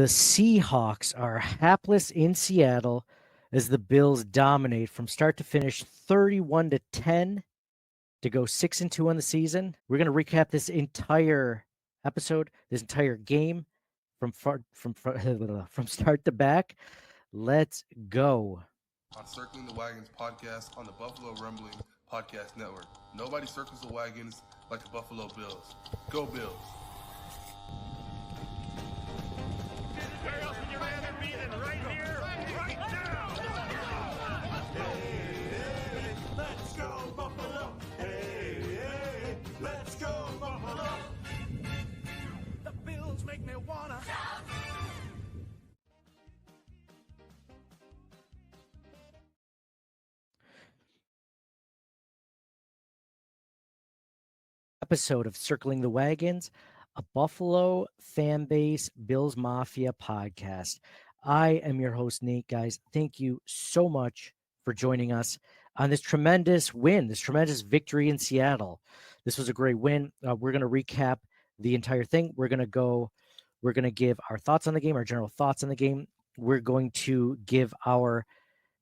The Seahawks are hapless in Seattle as the Bills dominate from start to finish 31-10 to go 6-2 on the season. We're going to recap this entire episode, this entire game from start to back. Let's go. On Circling the Wagons podcast on the Buffalo Rumbling Podcast Network. Nobody circles the wagons like the Buffalo Bills. Go Bills. Where else would you rather be than right here, right now? Hey, let's go Buffalo. Hey, let's go Buffalo. The Bills make me wanna shout. Episode of Circling the Wagons, a Buffalo fan base Bills Mafia podcast. I am your host, Nate. Guys, thank you so much for joining us on this tremendous win, this tremendous victory in Seattle. This was a great win. We're going to recap the entire thing. We're going to give our thoughts on the game, our general thoughts on the game. We're going to give our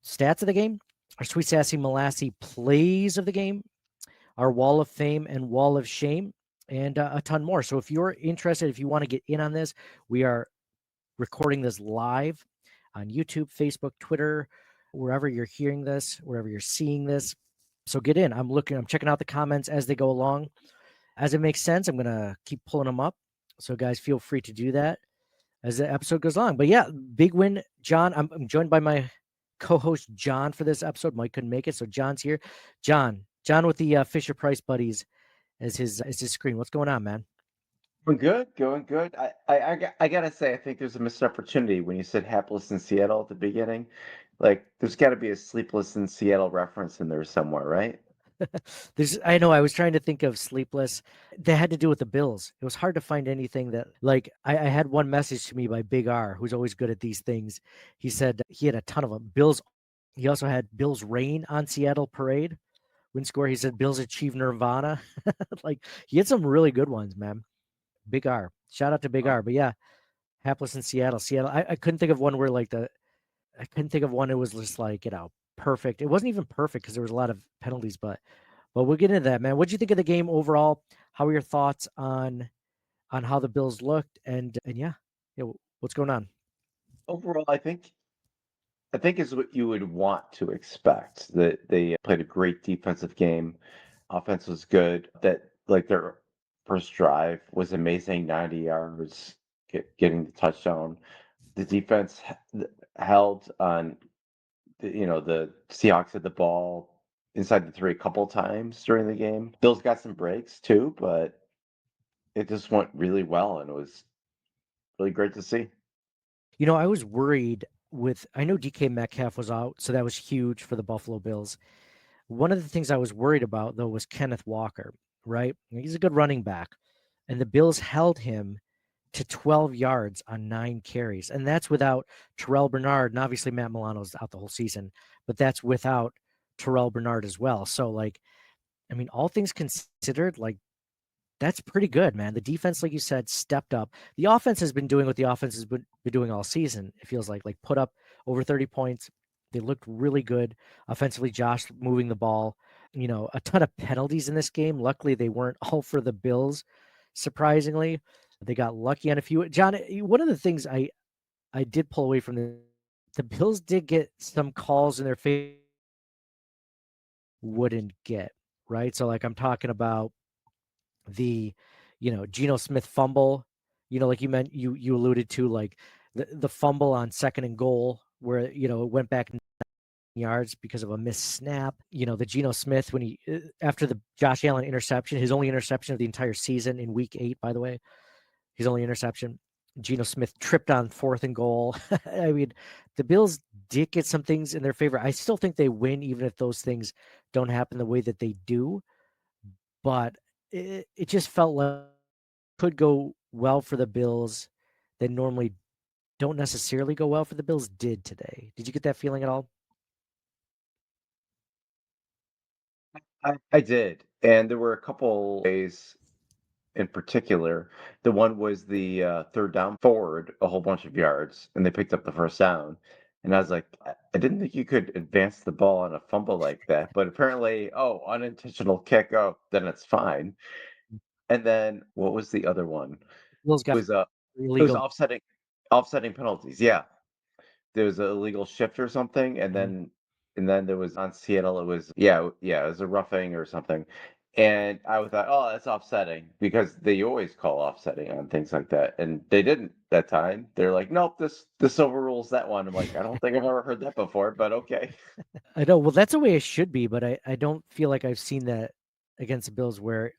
stats of the game, our sweet, sassy, molassy plays of the game, our wall of fame and wall of shame, and a ton more. So if you're interested, if you want to get in on this, we are recording this live on YouTube, Facebook, Twitter, wherever you're hearing this, wherever you're seeing this. So get in. I'm checking out the comments as they go along. As it makes sense, I'm going to keep pulling them up. So guys, feel free to do that as the episode goes along. But yeah, big win, John. I'm joined by my co-host John for this episode. Mike couldn't make it, so John's here. John with the Fisher Price buddies as his screen. What's going on, man? Going good. I gotta say, I think there's a missed opportunity when you said hapless in Seattle at the beginning. Like, there's got to be a sleepless in Seattle reference in there somewhere, right? I know I was trying to think of sleepless. They had to do with the Bills. It was hard to find anything that like I had one message to me by Big R, who's always good at these things. He said he had a ton of them. Bills. He also had Bills rain on Seattle parade. Win score. He said Bills achieve Nirvana. Like he had some really good ones, man. Big R. Shout out to Big R. But yeah, hapless in Seattle. I couldn't think of one where I couldn't think of one. It was just like, perfect. It wasn't even perfect because there was a lot of penalties, but we'll get into that, man. What'd you think of the game overall? How are your thoughts on how the Bills looked? And yeah, what's going on? Overall, I think is what you would want to expect. That they played a great defensive game. Offense was good. That like their first drive was amazing, 90 yards, getting the touchdown. The defense held on. The Seahawks had the ball inside the 3 a couple times during the game. Bills got some breaks too, but it just went really well, and it was really great to see. I was worried I know DK Metcalf was out, so that was huge for the Buffalo Bills. One of the things I was worried about, though, was Kenneth Walker, right? He's a good running back. And the Bills held him to 12 yards on 9 carries. And that's without Terrell Bernard. And obviously, Matt Milano's out the whole season, but that's without Terrell Bernard as well. So, all things considered, that's pretty good, man. The defense, like you said, stepped up. The offense has been doing what the offense has been doing all season. It feels like put up over 30 points. They looked really good offensively. Josh moving the ball, a ton of penalties in this game. Luckily, they weren't all for the Bills. Surprisingly, they got lucky on a few. John, one of the things I did pull away from the Bills did get some calls in their favor wouldn't get, right? So I'm talking about the Geno Smith fumble, like you alluded to, like the fumble on 2nd and goal where it went back yards because of a missed snap. The Geno Smith when he after the Josh Allen interception, his only interception of the entire season in week 8, by the way, his only interception. Geno Smith tripped on 4th and goal. I mean, the Bills did get some things in their favor. I still think they win even if those things don't happen the way that they do. But it just felt like could go well for the Bills that normally don't necessarily go well for the Bills did today. Did you get that feeling at all? I did, and there were a couple ways in particular. The one was the third down forward a whole bunch of yards, and they picked up the first down. And I was like, I didn't think you could advance the ball on a fumble like that, but apparently, oh, unintentional kick. Oh, then it's fine. And then what was the other one? Bills It got was it was illegal. offsetting penalties. Yeah, there was an illegal shift or something, Mhm. and then there was on Seattle. It was yeah, it was a roughing or something. And I thought, oh, that's offsetting because they always call offsetting on things like that, and they didn't that time. They're like, nope, this overrules that one. I'm like, I don't think I've ever heard that before, but okay. I know. Well, that's the way it should be, but I don't feel like I've seen that against the Bills where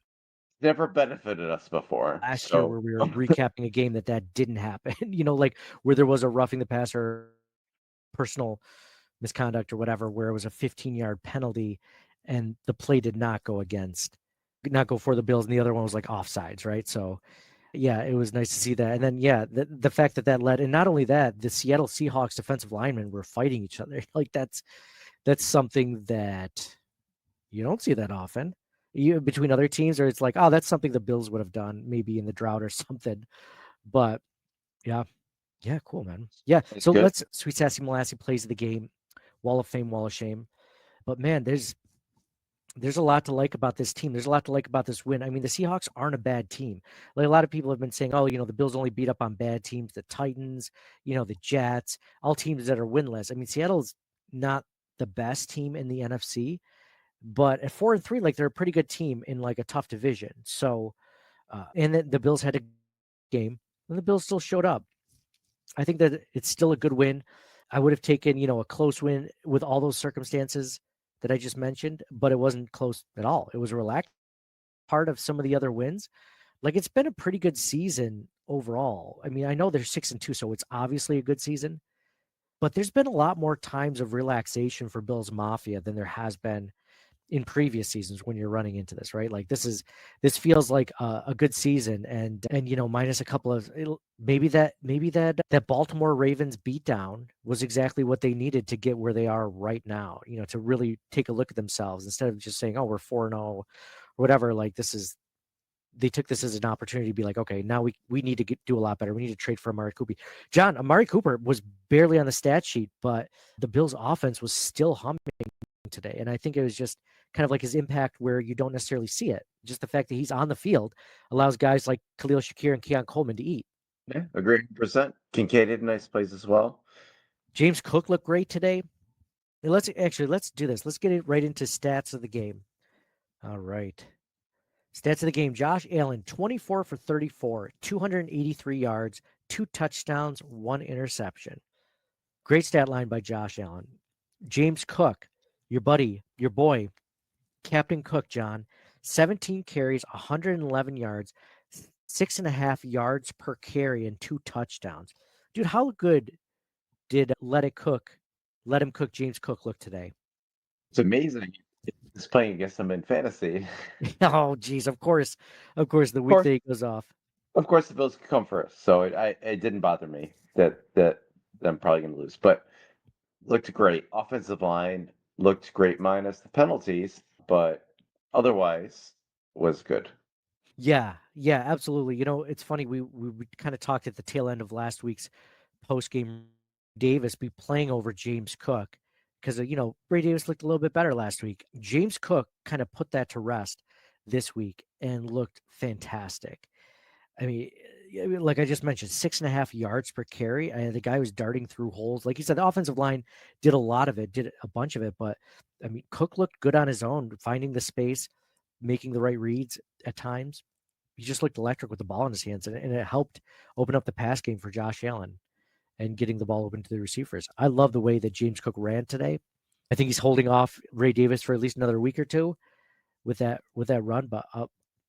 Never benefited us before, last year so where we were recapping a game that didn't happen. Like where there was a roughing the passer, personal misconduct or whatever, where it was a 15-yard penalty and the play did not go for the Bills, and the other one was like offsides, right? So yeah, it was nice to see that. And then yeah, the fact that led, and not only that, the Seattle Seahawks defensive linemen were fighting each other. Like that's something that you don't see that often. You between other teams, or it's like, oh, that's something the Bills would have done maybe in the drought or something. But yeah, yeah, cool, man. Yeah. it's So good. let's Sweet Sassy Molassie plays the game. Wall of Fame, Wall of Shame. But man, there's a lot to like about this team. There's a lot to like about this win. I mean, the Seahawks aren't a bad team. Like a lot of people have been saying, oh, the Bills only beat up on bad teams, the Titans, the Jets, all teams that are winless. I mean, Seattle's not the best team in the NFC, but at 4-3, like they're a pretty good team in like a tough division. So, and then the Bills had a game, and the Bills still showed up. I think that it's still a good win. I would have taken, a close win with all those circumstances that I just mentioned, but it wasn't close at all. It was a relaxed part of some of the other wins. Like it's been a pretty good season overall. I mean, I know they're 6-2, so it's obviously a good season, but there's been a lot more times of relaxation for Bills Mafia than there has been in previous seasons when you're running into this, right? Like this feels like a good season, and minus a couple of maybe that Baltimore Ravens beatdown was exactly what they needed to get where they are right now. To really take a look at themselves instead of just saying, "Oh, we're 4-0," or whatever. Like they took this as an opportunity to be like, okay, now we need to do a lot better. We need to trade for Amari Cooper. John, Amari Cooper was barely on the stat sheet, but the Bills' offense was still humming today. And I think it was just kind of like his impact where you don't necessarily see it. Just the fact that he's on the field allows guys like Khalil Shakir and Keon Coleman to eat. Yeah, agree 100%. Kincaid had nice plays as well. James Cook looked great today. Let's do this. Let's get it right into stats of the game. All right. Stats of the game. Josh Allen, 24 for 34, 283 yards, 2 touchdowns, 1 interception. Great stat line by Josh Allen. James Cook, your buddy, your boy, Captain Cook, John, 17 carries, 111 yards, 6.5 yards per carry, and 2 touchdowns. Dude, how good did let him cook James Cook look today? It's amazing. He's playing against them in fantasy. Oh, geez, of course, the Of week course, that he goes off. of course, the Bills could come first, so it didn't bother me that I'm probably going to lose. But looked great. Offensive line looked great, minus the penalties, but otherwise was good. Yeah, yeah, absolutely. It's funny. We kind of talked at the tail end of last week's post game. Davis be playing over James Cook because Ray Davis looked a little bit better last week. James Cook kind of put that to rest this week and looked fantastic. I mean, like I just mentioned, 6.5 yards per carry. The guy was darting through holes. Like you said, the offensive line did a lot of it, did a bunch of it. But I mean, Cook looked good on his own, finding the space, making the right reads at times. He just looked electric with the ball in his hands, and it helped open up the pass game for Josh Allen and getting the ball open to the receivers. I love the way that James Cook ran today. I think he's holding off Ray Davis for at least another week or two with that run. But I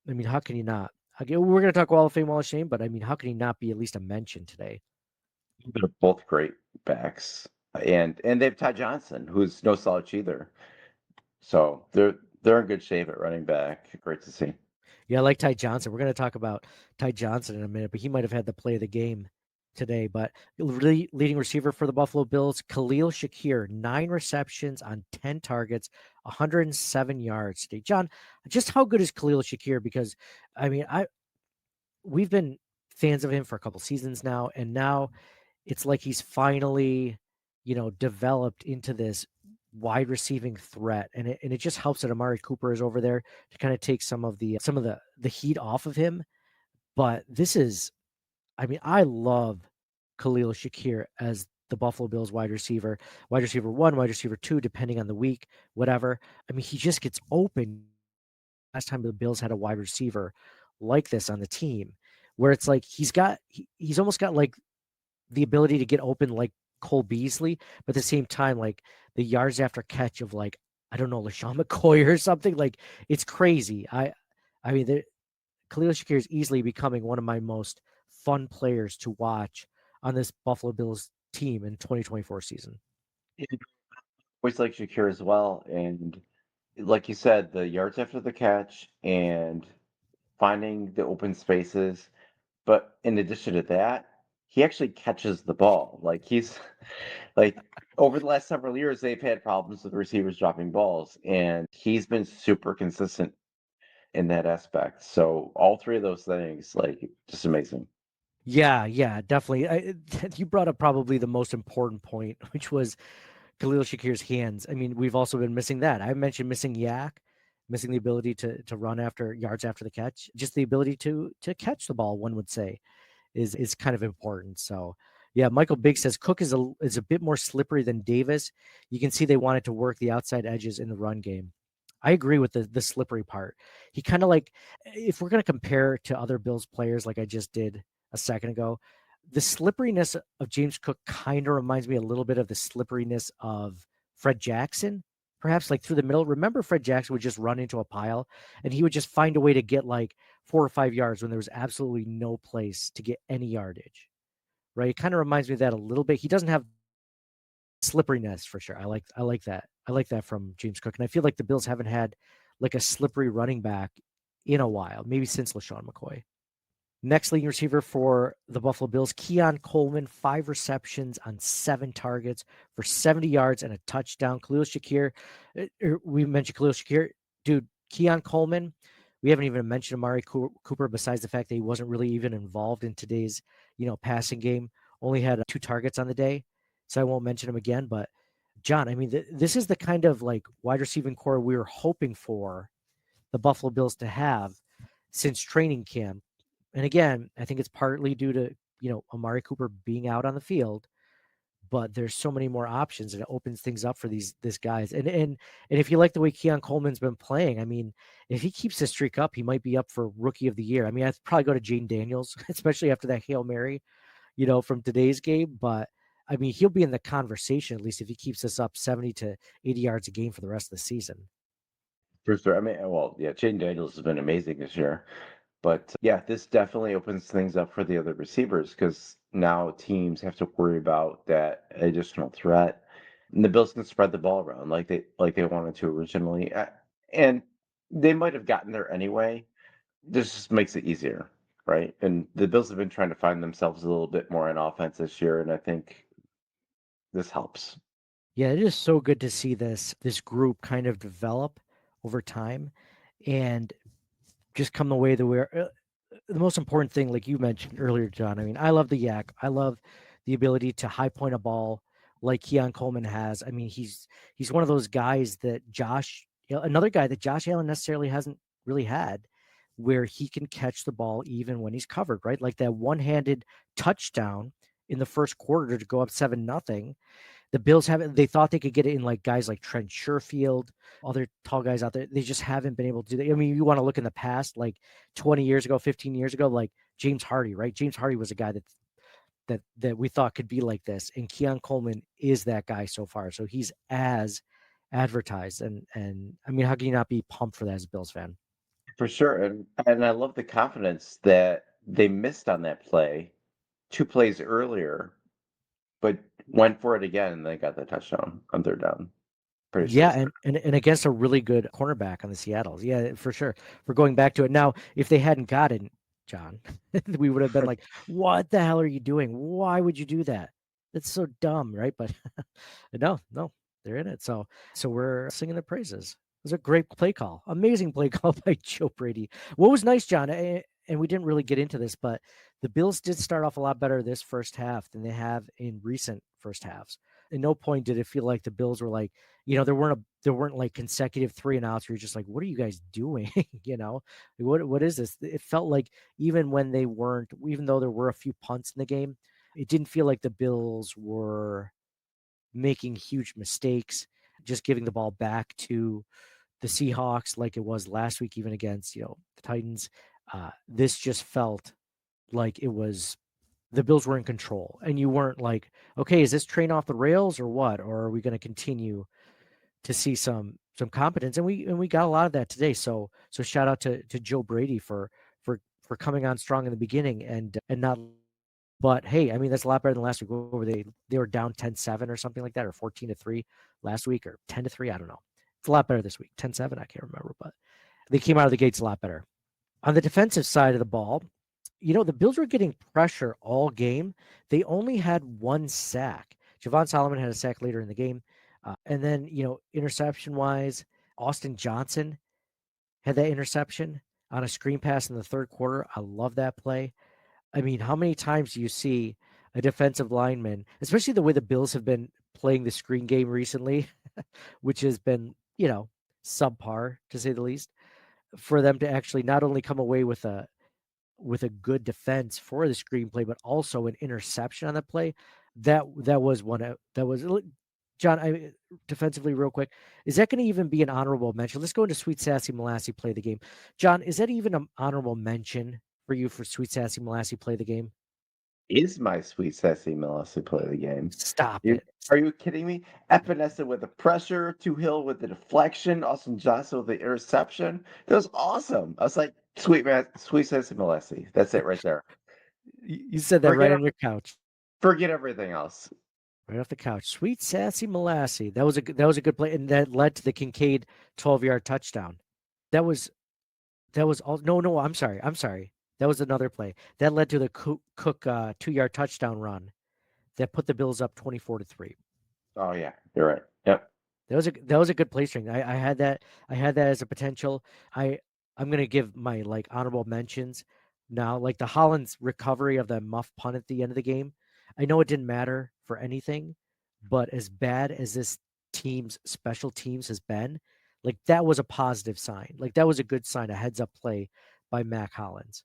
mean, how can you not? We're going to talk Wall of Fame, Wall of Shame, but I mean, how can he not be at least a mention today? They're both great backs, and they have Ty Johnson, who's no slouch either. So they're in good shape at running back. Great to see. Yeah, I like Ty Johnson. We're going to talk about Ty Johnson in a minute, but he might have had the play of the game today. But really leading receiver for the Buffalo Bills, Khalil Shakir, 9 receptions on 10 targets, 107 yards today. John, just how good is Khalil Shakir? Because I mean, we've been fans of him for a couple seasons now, and now it's like he's finally, developed into this wide receiving threat, and it just helps that Amari Cooper is over there to kind of take some of the heat off of him. But this is, I mean, I love Khalil Shakir as the Buffalo Bills wide receiver one, wide receiver two, depending on the week, whatever. I mean, he just gets open. Last time the Bills had a wide receiver like this on the team, where it's like he's almost got like the ability to get open like Cole Beasley, but at the same time, like the yards after catch of like, I don't know, LaShawn McCoy or something. Like it's crazy. I mean, Khalil Shakir is easily becoming one of my most fun players to watch on this Buffalo Bills team in 2024 season. Yeah, always like Shakir as well, and like you said, the yards after the catch and finding the open spaces. But in addition to that, he actually catches the ball. Like he's like over the last several years, they've had problems with receivers dropping balls, and he's been super consistent in that aspect. So all three of those things, like just amazing. Yeah, definitely. You brought up probably the most important point, which was Khalil Shakir's hands. I mean, we've also been missing that. I mentioned missing Yak, missing the ability to run after yards after the catch, just the ability to catch the ball. One would say is kind of important. So, yeah, Michael Big says Cook is a bit more slippery than Davis. You can see they wanted to work the outside edges in the run game. I agree with the slippery part. He kind of like, if we're going to compare to other Bills players, like I just did a second ago, the slipperiness of James Cook kind of reminds me a little bit of the slipperiness of Fred Jackson, perhaps like through the middle. Remember, Fred Jackson would just run into a pile and he would just find a way to get like 4 or 5 yards when there was absolutely no place to get any yardage, right? It kind of reminds me of that a little bit. He doesn't have slipperiness for sure. I like that. I like that from James Cook. And I feel like the Bills haven't had like a slippery running back in a while, maybe since LaShawn McCoy. Next leading receiver for the Buffalo Bills, Keon Coleman, 5 receptions on 7 targets for 70 yards and a touchdown. Khalil Shakir, we mentioned Khalil Shakir. Dude, Keon Coleman, we haven't even mentioned Amari Cooper besides the fact that he wasn't really even involved in today's, passing game. Only had 2 targets on the day. So I won't mention him again. But John, I mean, this is the kind of like wide receiving core we were hoping for the Buffalo Bills to have since training camp. And again, I think it's partly due to, Amari Cooper being out on the field, but there's so many more options and it opens things up for this guys. And if you like the way Keon Coleman's been playing, I mean, if he keeps this streak up, he might be up for rookie of the year. I mean, I'd probably go to Jaden Daniels, especially after that Hail Mary, from today's game. But I mean, he'll be in the conversation, at least if he keeps this up 70 to 80 yards a game for the rest of the season. For sure. I mean, well, yeah, Jaden Daniels has been amazing this year. But yeah, this definitely opens things up for the other receivers because now teams have to worry about that additional threat. And the Bills can spread the ball around like they wanted to originally. And they might have gotten there anyway. This just makes it easier, right? And the Bills have been trying to find themselves a little bit more in offense this year, and I think this helps. Yeah, it is so good to see this group kind of develop over time and just come the way that we're the most important thing, like you mentioned earlier, John. I mean, I love the yak. I love the ability to high point a ball like Keon Coleman has. I mean, he's one of those guys that another guy that Josh Allen necessarily hasn't really had, where he can catch the ball even when he's covered, right? Like that one-handed touchdown in the first quarter to go up 7-0. The Bills haven't. They thought they could get it in like guys like Trent Sherfield, other tall guys out there. They just haven't been able to do that. I mean, you want to look in the past, like 20 years ago, 15 years ago, like James Hardy, right? James Hardy was a guy that we thought could be like this, and Keon Coleman is that guy so far. So he's as advertised, and I mean, how can you not be pumped for that as a Bills fan? For sure. And I love the confidence that they missed on that play 2 plays earlier, but went for it again and they got the touchdown on 3rd down. Pretty sure Yeah, it's and against a really good cornerback on the Seattle's. Yeah, for sure. We're going back to it. Now, if they hadn't gotten John, we would have been like, what the hell are you doing? Why would you do that? That's so dumb, right? But no, they're in it. So we're singing their praises. It was a great play call. Amazing play call by Joe Brady. What was nice, John, and we didn't really get into this, but the Bills did start off a lot better this first half than they have in recent first halves. At no point did it feel like the Bills were like, there weren't like consecutive 3-and-outs where you're just like, what are you guys doing? What is this? It felt like even when they weren't, even though there were a few punts in the game, it didn't feel like the Bills were making huge mistakes, just giving the ball back to the Seahawks like it was last week, even against, the Titans. This just felt like it was the Bills were in control, and you weren't like, okay, is this train off the rails or what? Or are we going to continue to see some competence? And we got a lot of that today. So shout out to Joe Brady for coming on strong in the beginning and not. But hey, I mean that's a lot better than last week. What were they were down 10-7 or something like that, or 14-3 last week, or 10-3. I don't know. It's a lot better this week. 10-7, I can't remember, but they came out of the gates a lot better. On the defensive side of the ball, the Bills were getting pressure all game. They only had one sack. Javon Solomon had a sack later in the game. And then, interception wise, Austin Johnson had that interception on a screen pass in the third quarter. I love that play. I mean, how many times do you see a defensive lineman, especially the way the Bills have been playing the screen game recently, which has been, subpar to say the least, for them to actually not only come away with a good defense for the screenplay, but also an interception on the play. That was that was John. Defensively, real quick, is that going to even be an honorable mention? Let's go into Sweet Sassy Molassie play the game. John, is that even an honorable mention for you for Sweet Sassy Molassie play the game? Is my sweet sassy Melissa play the game? Stop You, it. are you kidding me? Epinesa with the pressure, Two Hill with the deflection, Austin Johnson with the interception. That was awesome. I was like, sweet sassy Melissa. That's it right there. You said that right Forget on your couch, forget everything else. right off the couch. Sweet Sassy Molassie. That was a good play, and that led to the Kincaid 12-yard touchdown. That was That was all. No, no, I'm sorry. I'm sorry. That was another play that led to the Cook 2-yard touchdown run that put the Bills up 24-3. Oh yeah, you're right. Yep. That was a good play string. I had that as a potential. I I'm gonna give my like honorable mentions now. Like the Hollins recovery of the muff punt at the end of the game. I know it didn't matter for anything, but as bad as this team's special teams has been, like that was a positive sign. Like that was a good sign, a heads up play by Mac Hollins.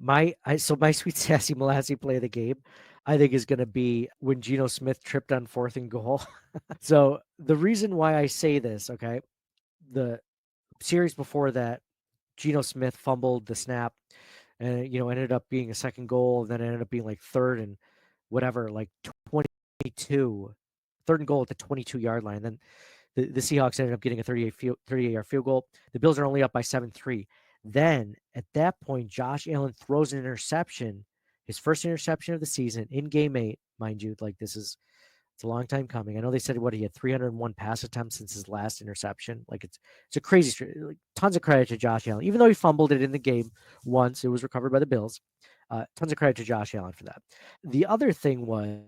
My sweet sassy Molassie play of the game, I think is going to be when Geno Smith tripped on 4th and goal. So the reason why I say this, okay, the series before that, Geno Smith fumbled the snap and ended up being a second goal, and then it ended up being like third and whatever, like 22, third and goal at the 22-yard line. Then the Seahawks ended up getting a 38-yard field goal. The Bills are only up by 7-3. Then at that point, Josh Allen throws an interception, his first interception of the season in game 8, mind you. Like it's a long time coming. I know they said he had 301 pass attempts since his last interception. Like it's a crazy streak. Like, tons of credit to Josh Allen, even though he fumbled it in the game once. It was recovered by the Bills. Tons of credit to Josh Allen for that. The other thing was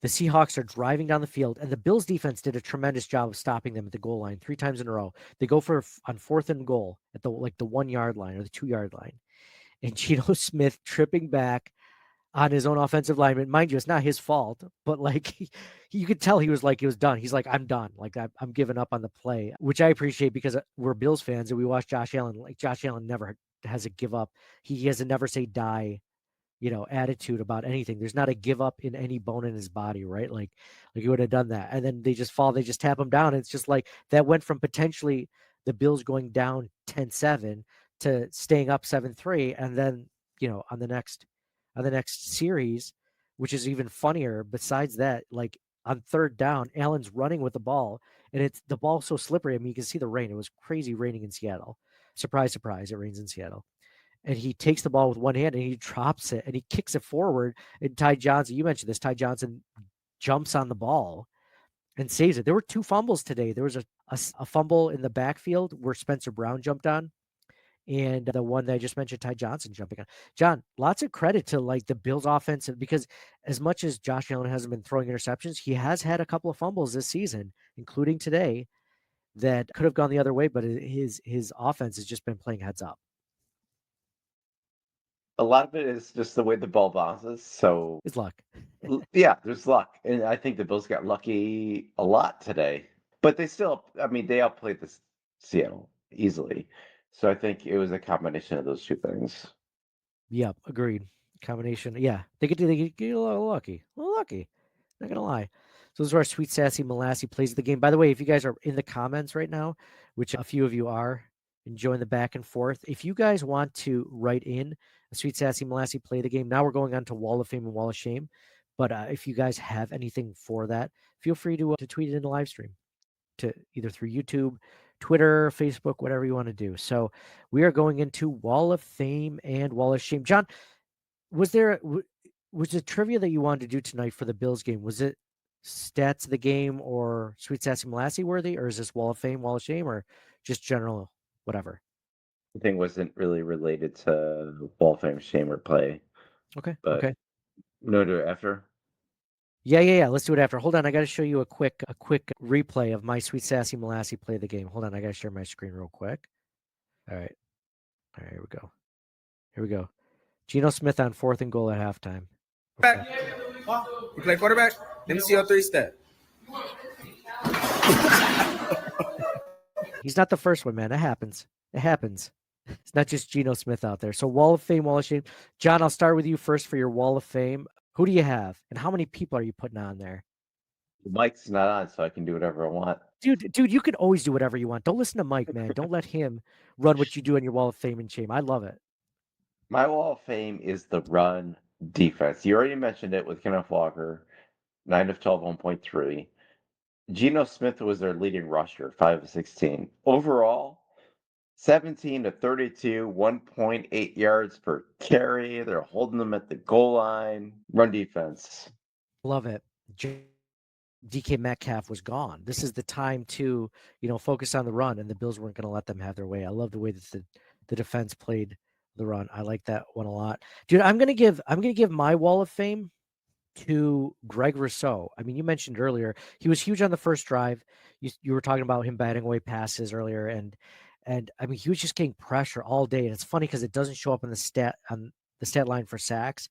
the Seahawks are driving down the field, and the Bills defense did a tremendous job of stopping them at the goal line 3 times in a row. They go for on 4th and goal at the 1-yard line or the 2-yard line, and Geno Smith tripping back on his own offensive lineman. Mind you, it's not his fault, but like you could tell he was like, he was done. He's like, I'm done. Like I'm giving up on the play, which I appreciate because we're Bills fans and we watch Josh Allen. Like Josh Allen never has a give up. He has a never say die, attitude about anything. There's not a give up in any bone in his body, right? Like he would have done that. And then they just fall, they just tap him down. It's just like that went from potentially the Bills going down 10-7 to staying up 7-3. And then, on the next series, which is even funnier, besides that, like on third down, Allen's running with the ball and it's the ball's so slippery. I mean, you can see the rain. It was crazy raining in Seattle. Surprise, surprise, it rains in Seattle. And he takes the ball with one hand and he drops it and he kicks it forward. And Ty Johnson, you mentioned this, Ty Johnson jumps on the ball and saves it. There were 2 fumbles today. There was a fumble in the backfield where Spencer Brown jumped on, and the one that I just mentioned, Ty Johnson jumping on. John, lots of credit to like the Bills offense, because as much as Josh Allen hasn't been throwing interceptions, he has had a couple of fumbles this season, including today, that could have gone the other way, but his offense has just been playing heads up. a lot of it is just the way the ball bounces. So It's luck. yeah, there's luck, and I think the Bills got lucky a lot today. But they still, I mean, they outplayed the Seattle easily. So I think it was a combination of those two things. Yep, agreed. Combination. Yeah, they get a little lucky. A little lucky. Not gonna lie. So those are our sweet sassy molassy plays of the game. By the way, if you guys are in the comments right now, which a few of you are, enjoying the back and forth. If you guys want to write in a sweet sassy molassy play of the game, now we're going on to Wall of Fame and Wall of Shame. But if you guys have anything for that, feel free to tweet it in the live stream to either through YouTube, Twitter, Facebook, whatever you want to do. So we are going into Wall of Fame and Wall of Shame. John, was there was the trivia that you wanted to do tonight for the Bills game? Was it stats of the game or Sweet Sassy Molassy worthy, or is this Wall of Fame, Wall of Shame, or just general whatever? The thing wasn't really related to Wall of Fame, shame, or play, Okay, but okay. no, do it after. Yeah. Let's do it after. Hold on, I got to show you a quick replay of my Sweet Sassy Molassy play of the game. Hold on, I got to share my screen real quick. All right, here we go. Here we go. Geno Smith on 4th and goal at halftime. Okay. You play quarterback? Let me see your 3-step. He's not the first one, man. It happens. It happens. It's not just Geno Smith out there. So Wall of Fame, Wall of Shame. John, I'll start with you first for your Wall of Fame. Who do you have, and how many people are you putting on there? The mic's not on, so I can do whatever I want. Dude, you can always do whatever you want. Don't listen to Mike, man. Don't let him run what you do in your Wall of Fame and Shame. I love it. My Wall of Fame is the run defense. You already mentioned it with Kenneth Walker, 9 of 12, 1.3. Geno Smith was their leading rusher, 5 of 16. Overall, 17 to 32, 1.8 yards per carry. They're holding them at the goal line. Run defense. Love it. DK Metcalf was gone. This is the time to, focus on the run, and the Bills weren't going to let them have their way. I love the way that the defense played the run. I like that one a lot. Dude, I'm going to give my Wall of Fame to Greg Rousseau. I mean, you mentioned earlier, he was huge on the first drive. You were talking about him batting away passes earlier, and I mean, he was just getting pressure all day. And it's funny because it doesn't show up on the stat line for sacks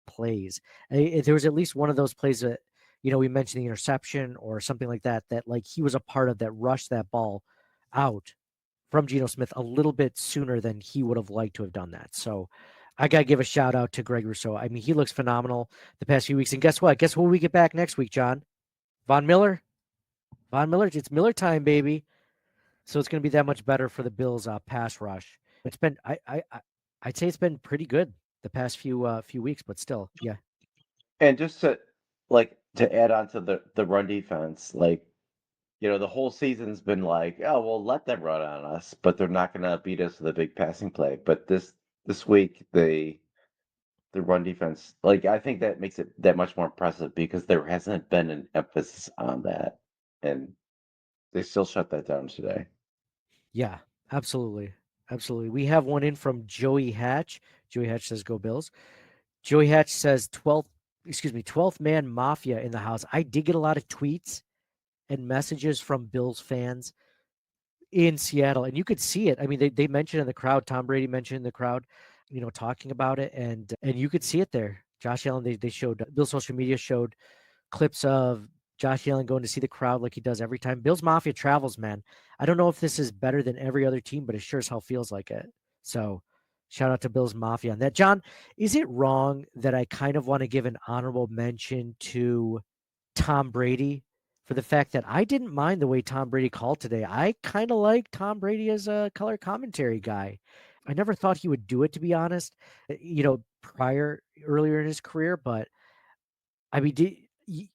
plays. There was at least one of those plays that, we mentioned the interception or something like that, that like he was a part of that rushed that ball out from Geno Smith a little bit sooner than he would have liked to have done that. So I got to give a shout out to Greg Rousseau. I mean, he looks phenomenal the past few weeks. And guess what? Guess when we get back next week, John? Von Miller. It's Miller time, baby. So it's going to be that much better for the Bills' pass rush. It's been, I'd say it's been pretty good the past few weeks, but still, yeah. And just to add on to the run defense, the whole season's been like, oh, we'll let them run on us, but they're not going to beat us with a big passing play. But this week, the run defense, I think that makes it that much more impressive because there hasn't been an emphasis on that, and they still shut that down today. Yeah, absolutely. Absolutely. We have one in from Joey Hatch. Joey Hatch says, go Bills. Joey Hatch says 12th man Mafia in the house. I did get a lot of tweets and messages from Bills fans in Seattle, and you could see it. I mean, they mentioned in the crowd, Tom Brady mentioned in the crowd, talking about it, and you could see it there. Josh Allen, they showed, Bill's social media showed clips of Josh Allen going to see the crowd like he does every time. Bills Mafia travels, man. I don't know if this is better than every other team, but it sure as hell feels like it. So shout out to Bills Mafia on that. John, is it wrong that I kind of want to give an honorable mention to Tom Brady for the fact that I didn't mind the way Tom Brady called today? I kind of like Tom Brady as a color commentary guy. I never thought he would do it, to be honest, earlier in his career, but I mean,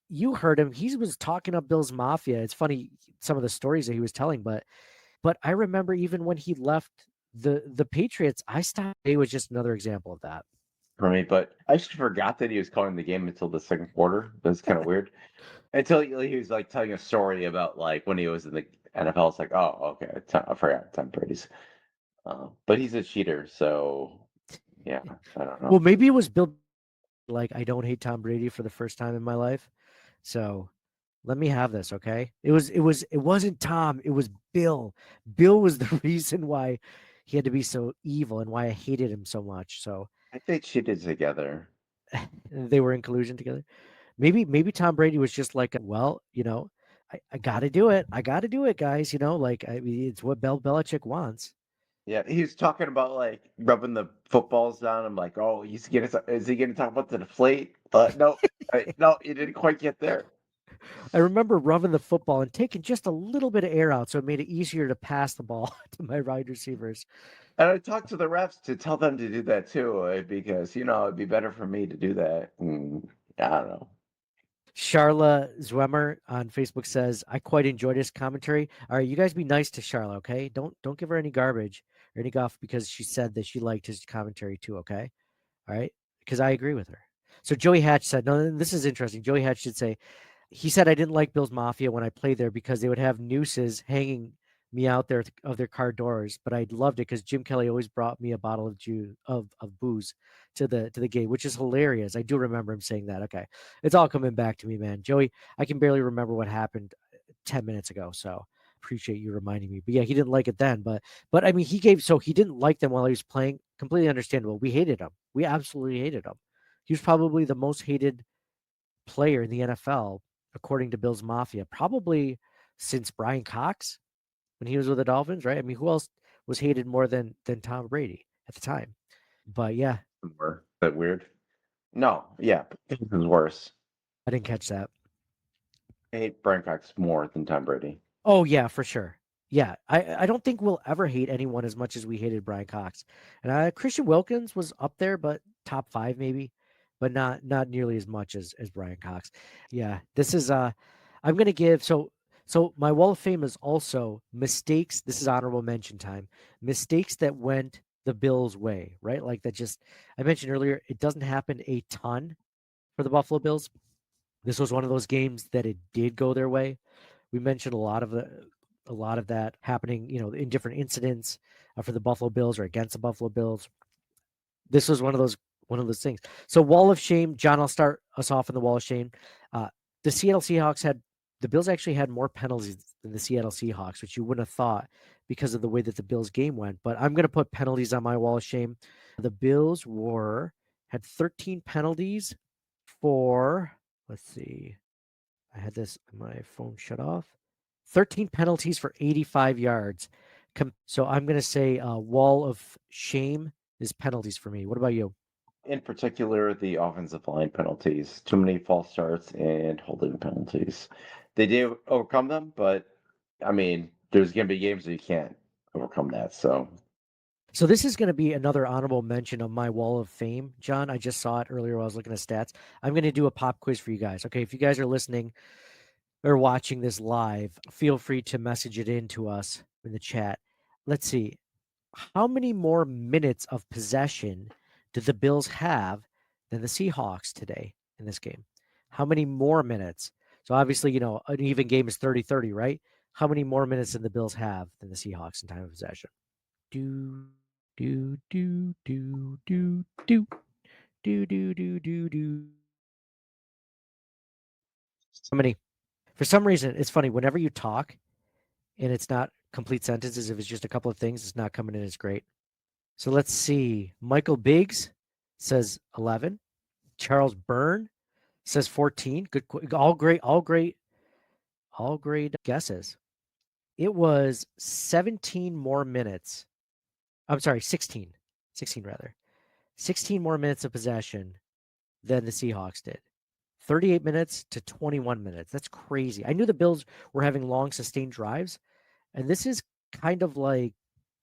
you heard him. He was talking up Bill's Mafia. It's funny, some of the stories that he was telling, but I remember even when he left the Patriots, I stopped. It was just another example of that. For me, but I actually forgot that he was calling the game until the second quarter. That's kind of weird. Until he was telling a story about when he was in the NFL. It's like, oh, okay, I forgot Tom Brady's. But he's a cheater, so yeah, I don't know. Well, maybe it was Bill. I don't hate Tom Brady for the first time in my life, so let me have this, okay? It wasn't Tom. It was Bill. Bill was the reason why he had to be so evil and why I hated him so much. So think they cheated together. They were in collusion together. Maybe Tom Brady was just like, well, I got to do it. I got to do it, guys. Like I mean, it's what Belichick wants. Yeah, he was talking about like rubbing the footballs down. I'm like, oh, is he gonna talk about the deflate? No, no, he didn't quite get there. I remember rubbing the football and taking just a little bit of air out, so it made it easier to pass the ball to my wide receivers. And I talked to the refs to tell them to do that too, because it'd be better for me to do that. I don't know. Charla Zwemmer on Facebook says, "I quite enjoyed his commentary." All right, you guys be nice to Charla, okay? Don't give her any garbage or any guff because she said that she liked his commentary too, okay? All right, because I agree with her. So Joey Hatch said, "No, this is interesting." Joey Hatch should say, he said, "I didn't like Bill's Mafia when I played there because they would have nooses hanging me out there of their car doors, but I loved it because Jim Kelly always brought me a bottle of booze to the game, which is hilarious." I do remember him saying that. Okay, it's all coming back to me, man. Joey, I can barely remember what happened 10 minutes ago, so appreciate you reminding me. But yeah, he didn't like it then, but I mean, he didn't like them while he was playing. Completely understandable. We hated him. We absolutely hated him. He was probably the most hated player in the NFL, according to Bill's Mafia, probably since Brian Cox when he was with the Dolphins, right? I mean, who else was hated more than Tom Brady at the time? But yeah, Is that weird? No, yeah, this is worse. I didn't catch that. I hate Brian Cox more than Tom Brady. Oh yeah, for sure. Yeah, I don't think we'll ever hate anyone as much as we hated Brian Cox. And Christian Wilkins was up there, but top five maybe, but not nearly as much as Brian Cox. Yeah, this is I'm gonna give so my wall of fame is also mistakes. This is honorable mention time. Mistakes that went the Bills' way, right? Like that just I mentioned earlier, it doesn't happen a ton for the Buffalo Bills. This was one of those games that it did go their way. We mentioned a lot of that happening, in different incidents for the Buffalo Bills or against the Buffalo Bills. This was one of those things. So wall of shame, John. I'll start us off in the wall of shame. Uh, the Seattle Seahawks had the Bills actually had more penalties than the Seattle Seahawks, which you wouldn't have thought because of the way that the Bills game went. But I'm going to put penalties on my wall of shame. The Bills were had 13 penalties for. Let's see. I had my phone shut off. 13 penalties for 85 yards. So I'm going to say wall of shame is penalties for me. What about you? In particular, the offensive line penalties, too many false starts and holding penalties. They did overcome them, but I mean, there's going to be games that you can't overcome that. So this is going to be another honorable mention of my wall of fame, John. I just saw it earlier while I was looking at stats. I'm going to do a pop quiz for you guys. Okay, if you guys are listening or watching this live, feel free to message it in to us in the chat. Let's see. How many more minutes of possession did the Bills have than the Seahawks today in this game? How many more minutes? So obviously, an even game is 30-30, right? How many more minutes than the Bills have than the Seahawks in time of possession? Do, do, do, do, do, do, do, do, do, do, do. How many? For some reason, it's funny. Whenever you talk and it's not complete sentences, if it's just a couple of things, it's not coming in as great. So let's see. Michael Biggs says 11. Charles Byrne says 14. Good, all great guesses. It was 17 more minutes. I'm sorry, 16. 16 rather. 16 more minutes of possession than the Seahawks did. 38 minutes to 21 minutes. That's crazy. I knew the Bills were having long sustained drives, and this is kind of like,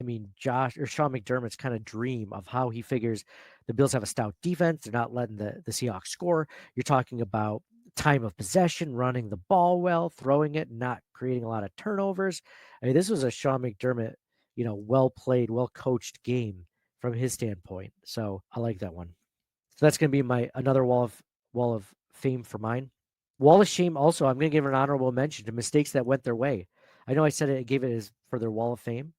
I mean, Josh or Sean McDermott's kind of dream of how he figures the Bills have a stout defense. They're not letting the Seahawks score. You're talking about time of possession, running the ball well, throwing it, not creating a lot of turnovers. I mean, this was a Sean McDermott, well played, well coached game from his standpoint. So I like that one. So that's going to be my another wall of fame for mine. Wall of shame also, I'm going to give an honorable mention to mistakes that went their way. I know I said it, I gave it as for their wall of fame,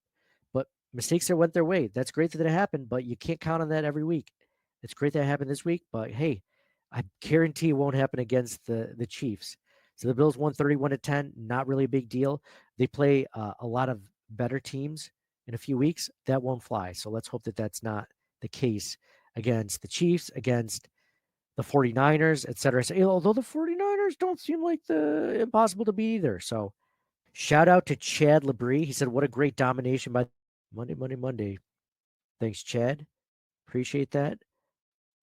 but mistakes that went their way. That's great that it happened, but you can't count on that every week. It's great that it happened this week, but hey, I guarantee it won't happen against the Chiefs. So the Bills won 31-10, not really a big deal. They play a lot of better teams in a few weeks. That won't fly. So let's hope that that's not the case against the Chiefs, against the 49ers, et cetera. So, although the 49ers don't seem like the impossible to beat either. So shout out to Chad Labrie. He said, what a great domination by Monday, Monday, Monday. Thanks, Chad. Appreciate that.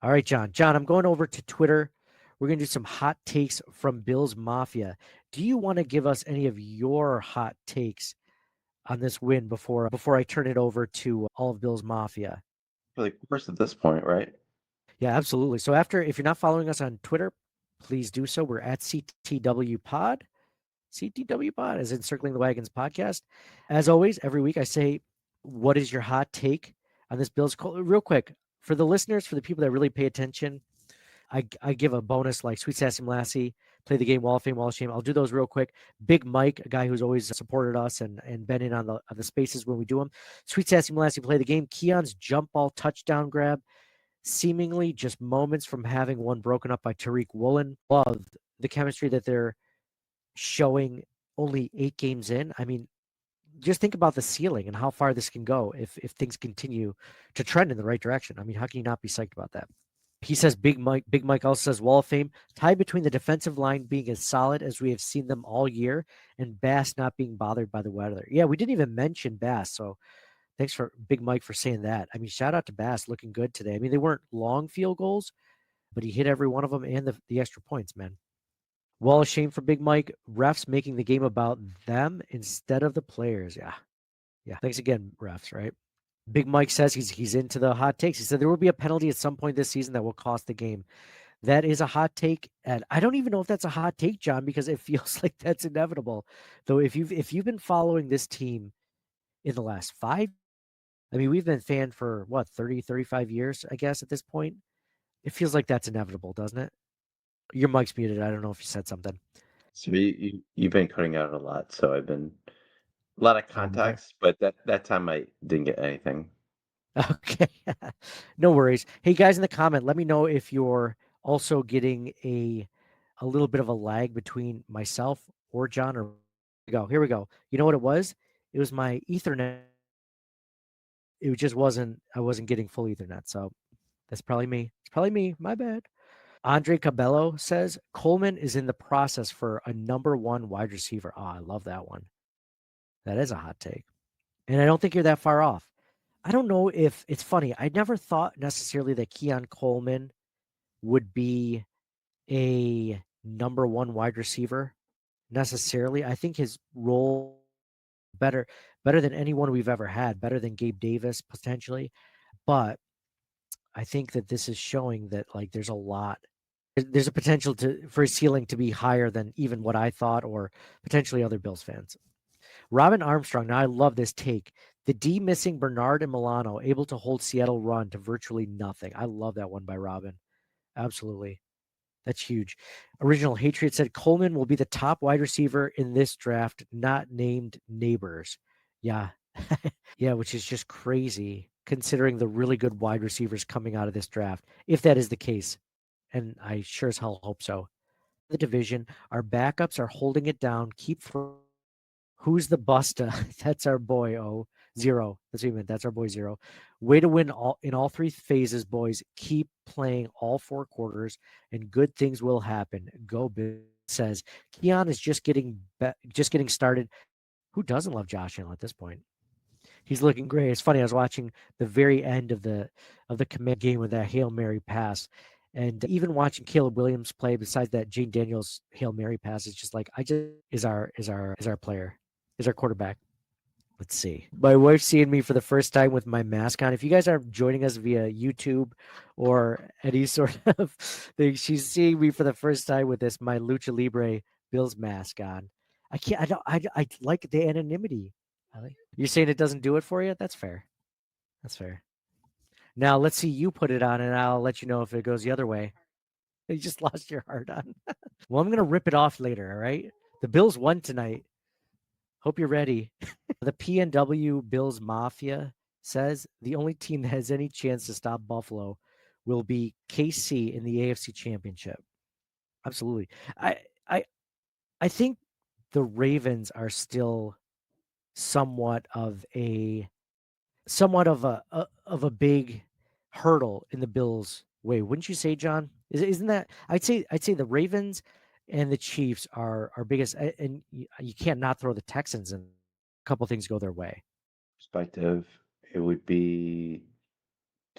All right, John. John, I'm going over to Twitter. We're going to do some hot takes from Bills Mafia. Do you want to give us any of your hot takes on this win before I turn it over to all of Bills Mafia? Really, first at this point, right? Yeah, absolutely. So if you're not following us on Twitter, please do so. We're at CTW Pod. CTW Pod, as in Circling the Wagons podcast. As always, every week I say, what is your hot take on this Bills? Real quick, for the listeners, for the people that really pay attention, I give a bonus like Sweet Sassy Lassie, Play the Game, Wall of Fame, Wall of Shame. I'll do those real quick. Big Mike, a guy who's always supported us and been in on the spaces when we do them. Sweet Sassy Lassie, Play the Game. Keon's jump ball touchdown grab, seemingly just moments from having one broken up by Tariq Woolen. Love the chemistry that they're showing only 8 games in. I mean, just think about the ceiling and how far this can go if things continue to trend in the right direction. I mean, how can you not be psyched about that? He says Big Mike. Big Mike also says Wall of Fame. Tie between the defensive line being as solid as we have seen them all year and Bass not being bothered by the weather. Yeah, we didn't even mention Bass. So thanks for Big Mike for saying that. I mean, shout out to Bass looking good today. I mean, they weren't long field goals, but he hit every one of them and the extra points, man. Wall of shame for Big Mike. Refs making the game about them instead of the players. Yeah. Yeah. Thanks again, refs, right? Big Mike says he's into the hot takes. He said there will be a penalty at some point this season that will cost the game. That is a hot take, and I don't even know if that's a hot take, John, because it feels like that's inevitable. Though if you've been following this team in the last 5, I mean, we've been fan for what, 30, 35 years, I guess at this point. It feels like that's inevitable, doesn't it? Your mic's muted. I don't know if you said something. So you've been cutting out a lot, so I've been a lot of Oh my. context, but that time I didn't get anything. Okay. No worries. Hey guys in the comment, let me know if you're also getting a little bit of a lag between myself or John or here we go. You know what it was? It was my Ethernet. It just wasn't I wasn't getting full Ethernet. So that's probably me. It's probably me. My bad. Andre Cabello says Coleman is in the process for a number 1 wide receiver. Oh, I love that one. That is a hot take. And I don't think you're that far off. I don't know if it's funny. I never thought necessarily that Keon Coleman would be a number 1 wide receiver necessarily. I think his role better than anyone we've ever had, better than Gabe Davis potentially. But I think that this is showing that like there's a potential for his ceiling to be higher than even what I thought or potentially other Bills fans. Robin Armstrong. Now I love this take. The D missing Bernard and Milano able to hold Seattle run to virtually nothing. I love that one by Robin. Absolutely. That's huge. Original Hatred said Coleman will be the top wide receiver in this draft, not named Neighbors. Yeah. Yeah, which is just crazy considering the really good wide receivers coming out of this draft, if that is the case. And I sure as hell hope so. The division, our backups are holding it down. Who's the Busta? That's our boy. Oh, Zero. That's what you meant. That's our boy Zero. Way to win in all 3 phases, boys. Keep playing all 4 quarters, and good things will happen. Go Bill. Says Keon is just getting started. Who doesn't love Josh Allen at this point? He's looking great. It's funny. I was watching the very end of the command game with that Hail Mary pass, and even watching Caleb Williams play. Besides that, Jane Daniels Hail Mary pass is just like is our player, is our quarterback. Let's see. My wife's seeing me for the first time with my mask on. If you guys are joining us via YouTube or any sort of thing, she's seeing me for the first time with my Lucha Libre Bills mask on. I can't. I don't. I like the anonymity. You're saying it doesn't do it for you? That's fair. That's fair. Now let's see you put it on, and I'll let you know if it goes the other way. You just lost your heart on. Well, I'm gonna rip it off later. All right. The Bills won tonight. Hope you're ready. The PNW Bills Mafia says the only team that has any chance to stop Buffalo will be KC in the AFC Championship. Absolutely. I I I think the Ravens are still somewhat of a big hurdle in the Bills' way, wouldn't you say, John? Isn't that? I'd say the Ravens and the Chiefs are our biggest, and you can't not throw the Texans in. A couple things go their way. Perspective, it would be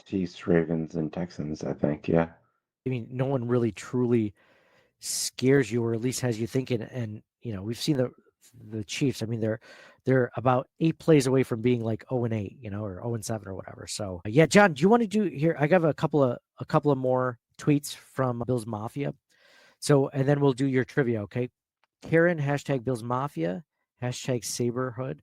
Chiefs, Ravens, and Texans, I think. Yeah. I mean, no one really truly scares you, or at least has you thinking. And we've seen the Chiefs. I mean, they're about 8 plays away from being like 0-8, or 0-7 or whatever. So yeah, John, do you want to do here? I got a couple of more tweets from Bills Mafia. So, and then we'll do your trivia, okay? Karen, hashtag Bills Mafia, hashtag Saberhood,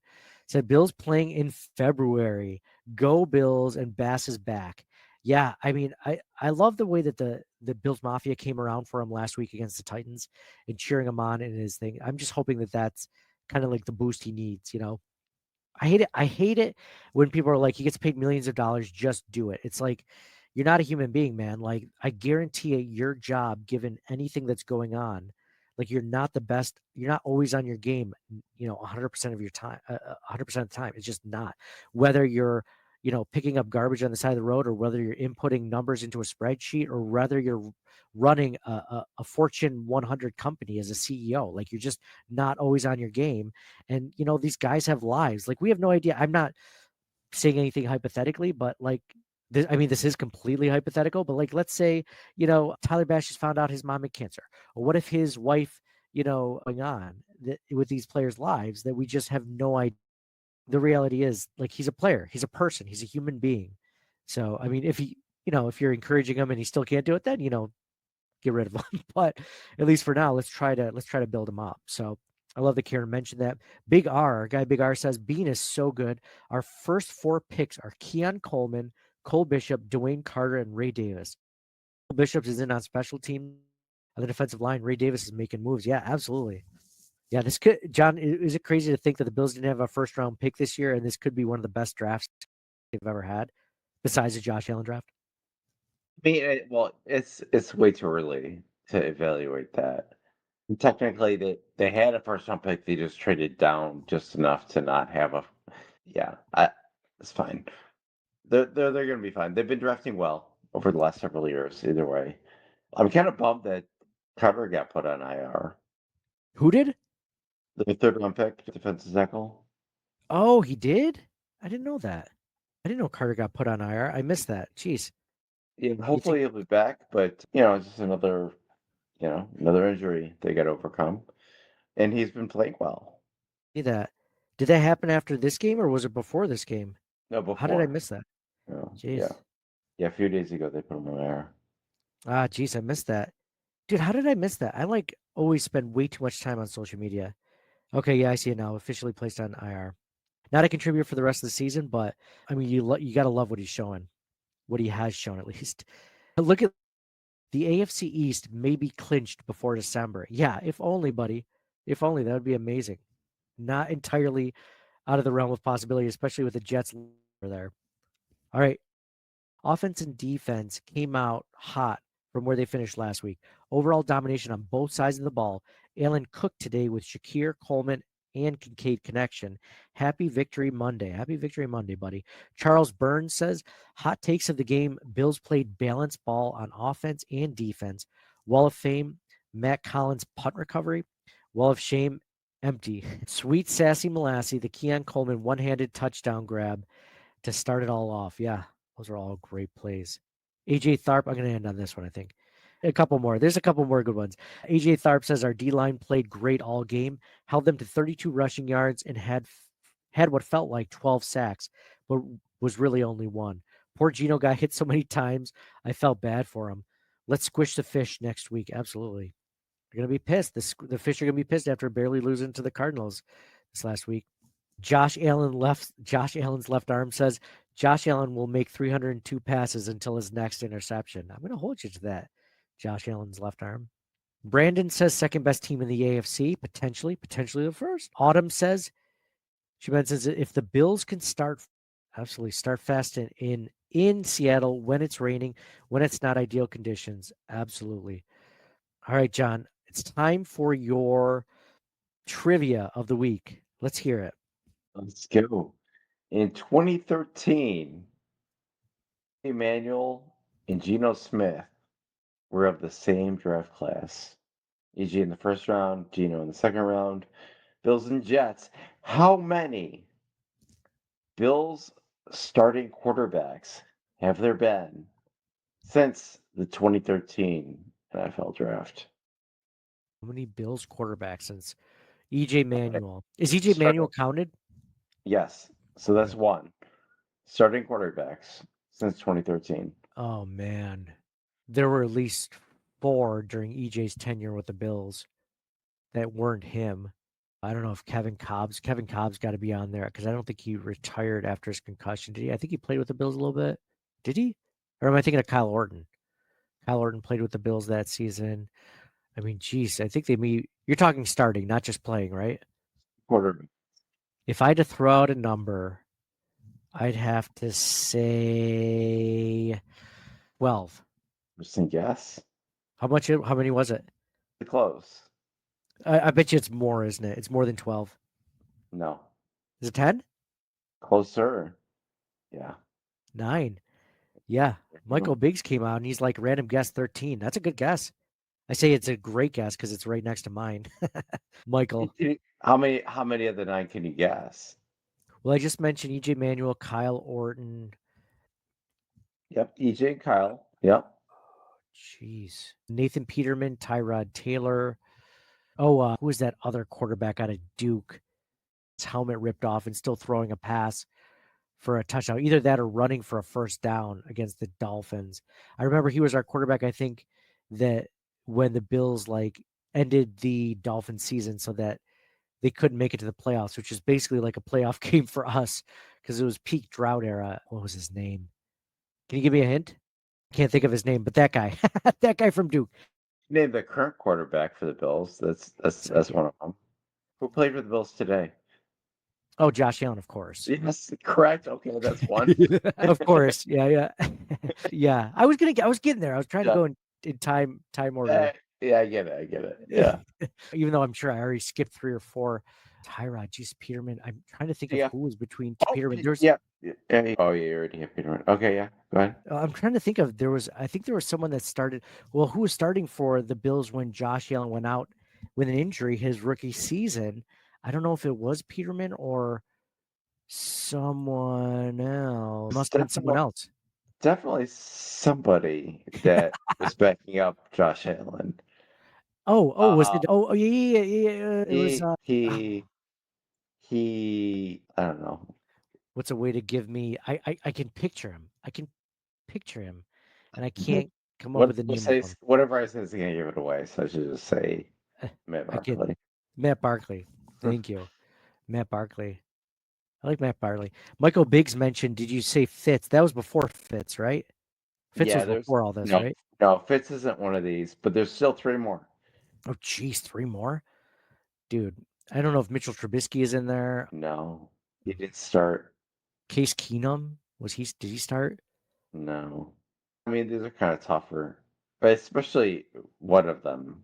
said Bills playing in February. Go Bills, and Bass is back. Yeah, I mean, I love the way that the Bills Mafia came around for him last week against the Titans and cheering him on in his thing. I'm just hoping that that's kind of like the boost he needs. I hate it. I hate it when people are like, he gets paid millions of dollars, just do it. It's like, you're not a human being, man. Like, I guarantee you, your job, given anything that's going on, like, you're not the best. You're not always on your game, 100% of your time, 100% of the time. It's just not. Whether you're, picking up garbage on the side of the road, or whether you're inputting numbers into a spreadsheet, or whether you're running a Fortune 100 company as a CEO, like, you're just not always on your game. And, these guys have lives. Like, we have no idea. I'm not saying anything hypothetically, but like, I mean, this is completely hypothetical, but like, let's say, Tyler Bash has found out his mom had cancer. Or what if his wife, going on with these players' lives that we just have no idea? The reality is, like, he's a player, he's a person, he's a human being. So, I mean, if you're encouraging him and he still can't do it, then, get rid of him. But at least for now, let's try to build him up. So I love that Karen mentioned that. Big R, our guy Big R says Bean is so good. Our first 4 picks are Keon Coleman, Cole Bishop, Dwayne Carter, and Ray Davis. Cole Bishop is in on special team on the defensive line. Ray Davis is making moves. Yeah, absolutely. Yeah, this could, John, is it crazy to think that the Bills didn't have a first round pick this year, and this could be one of the best drafts they've ever had, besides the Josh Allen draft? I mean, well, it's way too early to evaluate that. Technically, they had a first round pick. They just traded down just enough to not have a. Yeah, it's fine. They're going to be fine. They've been drafting well over the last several years. Either way, I'm kind of bummed that Carter got put on IR. Who did? The third round pick, defensive tackle. Oh, he did? I didn't know that. I didn't know Carter got put on IR. I missed that. Jeez. Yeah, You think hopefully he'll be back, but it's just another injury they got to overcome, and he's been playing well. see that? Did that happen after this game, or was it before this game? No, How did I before. miss that? Yeah, Jeez. yeah. A few days ago they put him on IR. Ah, jeez, I missed that. Dude, how did I miss that? I like always spend way too much time on social media. Okay, yeah, I see it now. Officially placed on IR. Not a contributor for the rest of the season, but I mean, you got to love what he's showing, what he has shown at least. Look at the AFC East may be clinched before December. Yeah, if only, buddy. If only, that would be amazing. Not entirely out of the realm of possibility, especially with the Jets there. All right. Offense and defense came out hot from where they finished last week. Overall domination on both sides of the ball. Allen cooked today with Shakir, Coleman, and Kincaid connection. Happy Victory Monday. Happy Victory Monday, buddy. Charles Burns says, hot takes of the game. Bills played balanced ball on offense and defense. Wall of Fame, Matt Collins punt recovery. Wall of Shame, empty. Sweet Sassy Molassy, the Keon Coleman one-handed touchdown grab to start it all off. Yeah, those are all great plays. AJ Tharp, I'm going to end on this one, I think. A couple more. There's a couple more good ones. AJ Tharp says our D line played great all game, held them to 32 rushing yards, and had what felt like 12 sacks, but was really only one. Poor Gino got hit so many times. I felt bad for him. Let's squish the fish next week. Absolutely. They're going to be pissed. The fish are going to be pissed after barely losing to the Cardinals this last week. Josh Allen's left arm says Josh Allen will make 302 passes until his next interception. I'm going to hold you to that. Josh Allen's left arm. Brandon says second best team in the AFC, potentially the first. Autumn says, she mentions if the Bills can absolutely start fast in Seattle when it's raining, when it's not ideal conditions. Absolutely. All right, John, it's time for your trivia of the week. Let's hear it. Let's go. In 2013, Emmanuel and Geno Smith were of the same draft class. EG in the first round, Geno in the second round. Bills and Jets. How many Bills starting quarterbacks have there been since the 2013 NFL draft? How many Bills quarterbacks since EJ Manuel? Is EJ Starting, Manuel counted? yes. So that's Okay. one. Starting quarterbacks since 2013. Oh man. There were at least 4 during EJ's tenure with the Bills that weren't him. I don't know if Kevin Cobb's got to be on there because I don't think he retired after his concussion. Did he? I think he played with the Bills a little bit. Did he? Or am I thinking of Kyle Orton? Kyle Orton played with the Bills that season. I mean, geez, I think you're talking starting, not just playing, right? Quarterback. If I had to throw out a number, I'd have to say 12. Interesting guess. How many was it? Close. I bet you it's more, isn't it? It's more than 12. No. Is it 10? Closer. Yeah. 9. Yeah. Michael Biggs came out and he's like random guess 13. That's a good guess. I say it's a great guess because it's right next to mine. Michael. How many of the 9 can you guess? Well, I just mentioned EJ Manuel, Kyle Orton. Yep. EJ and Kyle. Yep. Jeez. Nathan Peterman, Tyrod Taylor. Oh, who was that other quarterback out of Duke? His helmet ripped off and still throwing a pass for a touchdown. Either that or running for a first down against the Dolphins. I remember he was our quarterback, I think, that when the Bills like ended the Dolphin season so that they couldn't make it to the playoffs, which is basically like a playoff game for us because it was peak drought era. What was his name? Can you give me a hint? Can't think of his name, but that guy, that guy from Duke. Name the current quarterback for the Bills. That's one of them. Who played for the Bills today? Oh, Josh Allen, of course. Yes, correct. Okay, that's one. Of course. Yeah, yeah. Yeah. I was getting there. I was trying to Yeah. go in time order. Yeah, I get it. I get it. Yeah. Even though I'm sure I already skipped 3 or 4. Tyrod, geez, Peterman. I'm trying to think of Yeah. who was between Oh, Peterman. There's yeah. Oh, yeah, you already hit Peterman. Okay, yeah. Go ahead. I'm trying to think of I think there was someone that started who was starting for the Bills when Josh Allen went out with an injury his rookie season. I don't know if it was Peterman or someone else. It must have been someone else. Definitely somebody that was backing up Josh Allen. Was it? Yeah. It was. He I don't know. What's a way to give me? I can picture him. I can picture him, and I can't come up with a name of him. Whatever I say is gonna give it away, so I should just say Matt I can. Barkley. Matt Barkley. Thank you, Matt Barkley. I like Matt Barkley. Michael Biggs mentioned. Did you say Fitz? That was before Fitz, right? Fitz was before all this, right? No, Fitz isn't one of these, but there's still 3 more. Oh, geez, 3 more, dude. I don't know if Mitchell Trubisky is in there. No, he didn't start. Case Keenum Did he start? No, I mean these are kind of tougher, but especially one of them,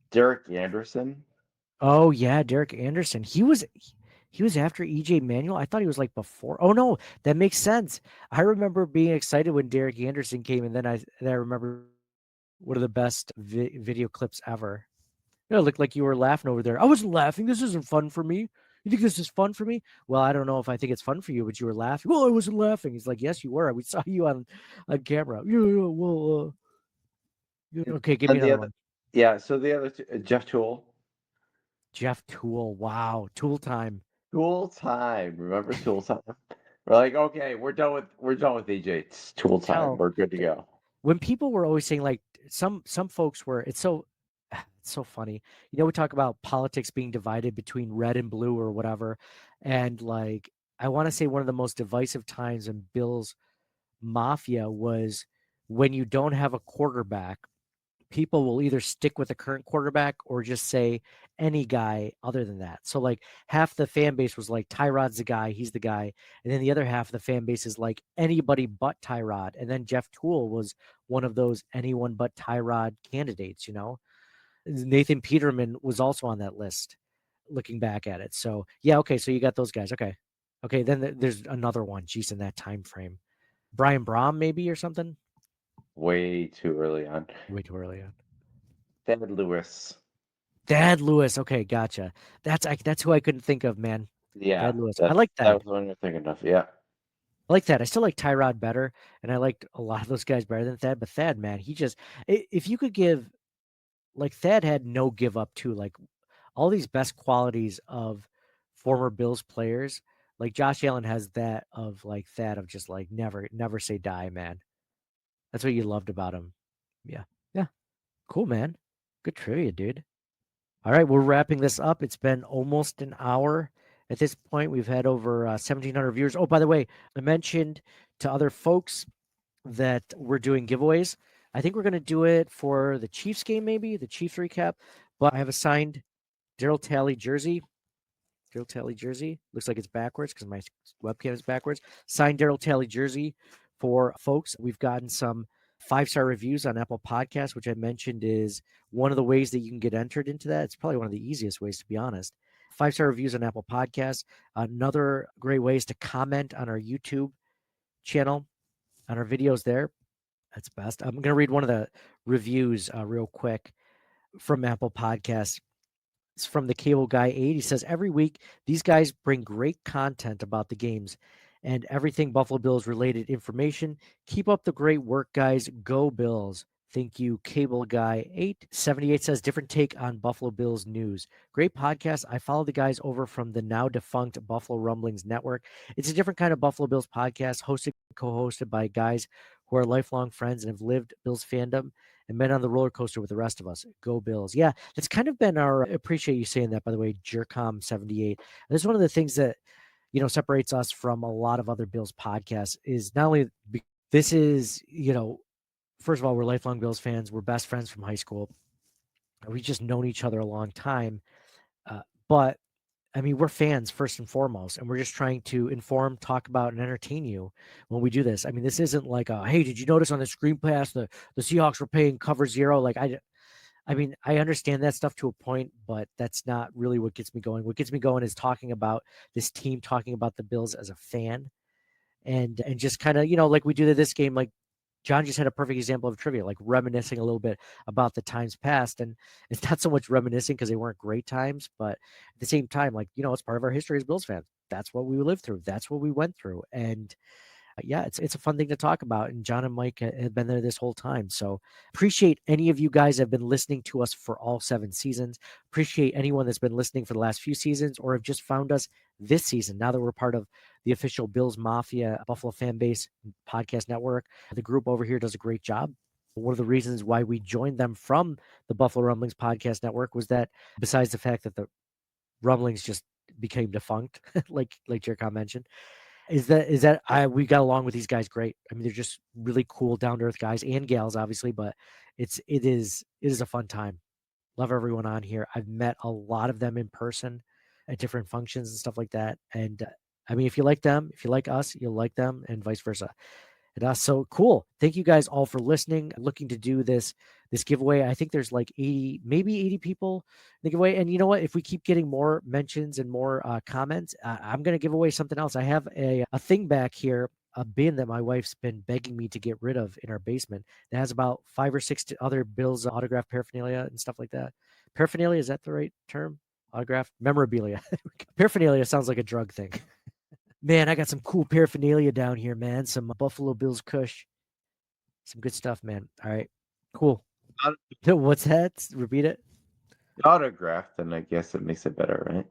Derek Anderson. Oh yeah, Derek Anderson. He was after EJ Manuel. I thought he was like before. Oh no, that makes sense. I remember being excited when Derek Anderson came, and then I remember one of the best video clips ever. It looked like you were laughing over there. I wasn't laughing. This isn't fun for me. You think this is fun for me? Well, I don't know if I think it's fun for you, but you were laughing. Well, I wasn't laughing. He's like, yes, you were. We saw you on camera. Yeah, well, okay, give me And the another other, one. yeah. So the other two, Jeff Toole. Jeff Toole. Wow, Toole time. Tool time. Remember Tool time? We're like, okay, we're done with EJ. It's Tool time. We're good to go. When people were always saying like some folks were, it's so funny. We talk about politics being divided between red and blue or whatever, and like I want to say one of the most divisive times in Bill's Mafia was when you don't have a quarterback. People will either stick with the current quarterback or just say any guy other than that. So like half the fan base was like Tyrod's the guy, he's the guy, and then the other half of the fan base is like anybody but Tyrod. And then Jeff Toole was one of those anyone but Tyrod candidates. Nathan Peterman was also on that list. Looking back at it, so yeah, okay, so you got those guys. Okay, then there's another one. Geez, in that time frame. Brian Brom maybe or something. Way too early on. Way too early on. Thad Lewis. Thad Lewis. Okay, gotcha. That's who I couldn't think of, man. Yeah, Thad Lewis. I like that Thad. was the one you're thinking of. Yeah. I like that. I still like Tyrod better, and I liked a lot of those guys better than Thad. But Thad, man, if you could give, like Thad had no give up too, like all these best qualities of former Bills players. Like Josh Allen has that of like Thad of just like never say die, man. That's what you loved about him. Yeah, yeah, cool, man. Good trivia, dude. All right, we're wrapping this up. It's been almost an hour. At this point, we've had over 1,700 viewers. Oh, by the way, I mentioned to other folks that we're doing giveaways. I think we're going to do it for the Chiefs game, maybe the Chiefs recap. But I have a signed Daryl Talley jersey. Daryl Talley jersey. Looks like it's backwards because my webcam is backwards. Signed Daryl Talley jersey for folks. We've gotten some 5-star reviews on Apple Podcasts, which I mentioned is one of the ways that you can get entered into that. It's probably one of the easiest ways, to be honest. 5-star reviews on Apple Podcasts. Another great way is to comment on our YouTube channel, on our videos there. That's best. I'm going to read one of the reviews real quick from Apple Podcasts. It's from the Cable Guy 8. He says, every week, these guys bring great content about the games and everything Buffalo Bills related information. Keep up the great work, guys. Go Bills. Thank you, Cable Guy 878 says, different take on Buffalo Bills news. Great podcast. I follow the guys over from the now defunct Buffalo Rumblings Network. It's a different kind of Buffalo Bills podcast, hosted, co-hosted by guys who are lifelong friends and have lived Bills fandom and been on the roller coaster with the rest of us. Go Bills. Yeah, that's kind of been our, I appreciate you saying that, by the way, Jercom78. This is one of the things that, separates us from a lot of other Bills podcasts is not only this is, first of all, we're lifelong Bills fans. We're best friends from high school. We've just known each other a long time. But I mean, we're fans first and foremost, and we're just trying to inform, talk about, and entertain you when we do this. I mean, this isn't like hey, did you notice on the screen pass the Seahawks were paying cover 0? Like I mean, I understand that stuff to a point, but that's not really what gets me going. What gets me going is talking about this team, talking about the Bills as a fan, and just kind of, like we do to this game, like John just had a perfect example of trivia, like reminiscing a little bit about the times past. And it's not so much reminiscing because they weren't great times, but at the same time, like, it's part of our history as Bills fans. That's what we lived through. That's what we went through. And yeah, it's a fun thing to talk about. And John and Mike have been there this whole time. So appreciate any of you guys that have been listening to us for all 7 seasons. Appreciate anyone that's been listening for the last few seasons or have just found us this season. Now that we're part of the official Bills Mafia Buffalo fan base podcast network, the group over here does a great job. One of the reasons why we joined them from the Buffalo Rumblings podcast network was that besides the fact that the Rumblings just became defunct, like Jercom mentioned, is that we got along with these guys great. I mean, they're just really cool, down to earth guys and gals, obviously, but it is a fun time. Love everyone on here. I've met a lot of them in person at different functions and stuff like that. And I mean, if you like them, if you like us, you'll like them, and vice versa. And so cool. Thank you guys all for listening. Looking to do this giveaway. I think there's like 80, maybe 80 people in the giveaway. And you know what? If we keep getting more mentions and more comments, I'm going to give away something else. I have a thing back here, a bin that my wife's been begging me to get rid of in our basement that has about 5 or 6 other Bills autograph paraphernalia and stuff like that. Paraphernalia, is that the right term? Autograph memorabilia. Paraphernalia sounds like a drug thing. Man, I got some cool paraphernalia down here, man. Some Buffalo Bills Kush. Some good stuff, man. All right. Cool. What's that? Repeat it. Autographed, then I guess it makes it better, right?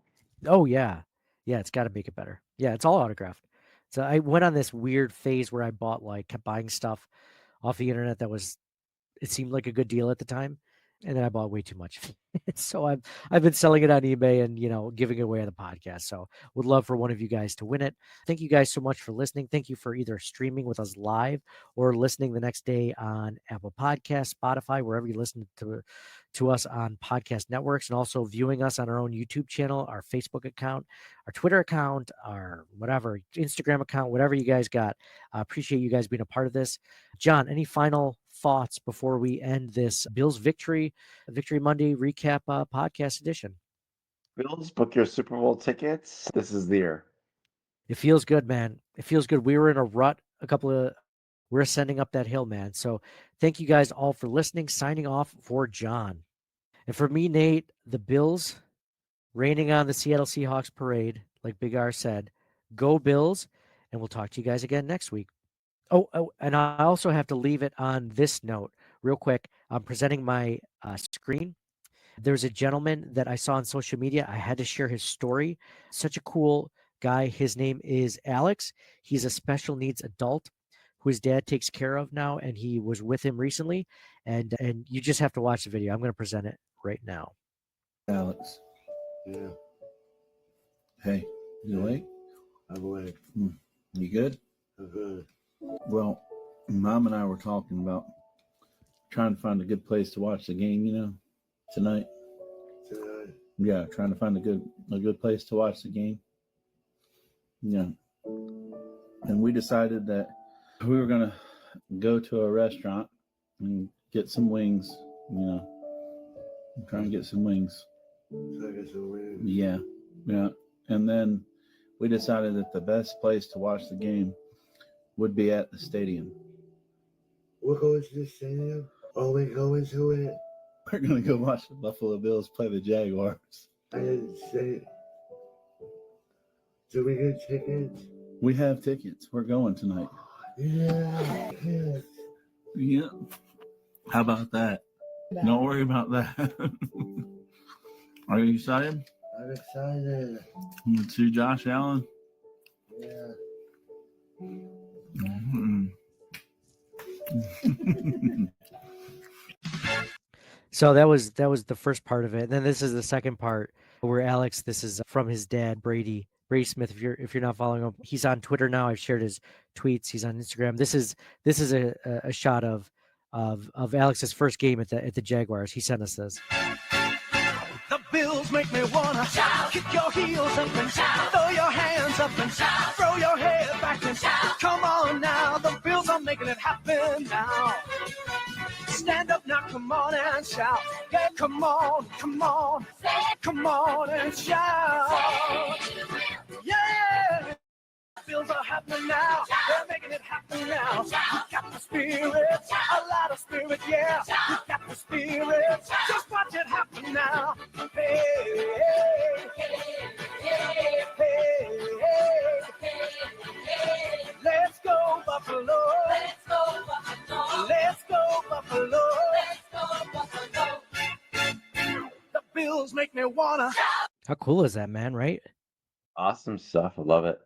Oh, yeah. Yeah, it's got to make it better. Yeah, it's all autographed. So I went on this weird phase where I kept buying stuff off the internet it seemed like a good deal at the time. And then I bought way too much. So I've been selling it on eBay and, giving it away on the podcast. So would love for one of you guys to win it. Thank you guys so much for listening. Thank you for either streaming with us live or listening the next day on Apple Podcasts, Spotify, wherever you listen to us on podcast networks, and also viewing us on our own YouTube channel, our Facebook account, our Twitter account, our whatever, Instagram account, whatever you guys got. Appreciate you guys being a part of this. John, any final thoughts before we end this Bills Victory Monday recap podcast edition? Bills, book your Super Bowl tickets. This is the year. It feels good, man. It feels good. We were in a rut a couple of we're ascending up that hill, man. So thank you guys all for listening. Signing off for John. And for me, Nate, the Bills raining on the Seattle Seahawks parade, like Big R said. Go Bills, and we'll talk to you guys again next week. Oh, and I also have to leave it on this note, real quick. I'm presenting my screen. There's a gentleman that I saw on social media. I had to share his story. Such a cool guy. His name is Alex. He's a special needs adult who his dad takes care of now, and he was with him recently. And you just have to watch the video. I'm going to present it right now. Alex. Yeah, Hey, you awake? I'm awake. You good? I'm good. Well, Mom and I were talking about trying to find a good place to watch the game, tonight. Tonight. Yeah, trying to find a good place to watch the game. Yeah. And we decided that we were gonna go to a restaurant and get some wings, try and get some wings. So I get some wings. Yeah. And then we decided that the best place to watch the game would be at the stadium. We're going to the stadium? Are we going to it? We're gonna go watch the Buffalo Bills play the Jaguars. I didn't say. Do we get tickets? We have tickets. We're going tonight. Yeah. Yes. Yeah. How about that? Don't worry about that. Are you excited? I'm excited. To see Josh Allen? Yeah. So that was the first part of it. And then this is the second part where Alex, this is from his dad, Brady Smith. If you're not following him, he's on Twitter now. I've shared his tweets. He's on Instagram. This is a shot of Alex's first game at the Jaguars. He sent us this. The Bills make me wanna shout, kick your heels up and shout, throw your hands up and shout, throw your head back and shout. Come on now, the Bills are making it happen now. Stand up now, come on and shout. Yeah, come on, come on and shout. Yeah. Bills are happening now. They're making it happen now. You got the spirit, a lot of spirit, yeah. You got the spirit. Just watch it happen now. Hey, hey, hey. Let's go Buffalo. Let's go Buffalo. Let's go Buffalo. Let's go Buffalo. The Bills make me wanna. How cool is that, man? Right? Awesome stuff. I love it.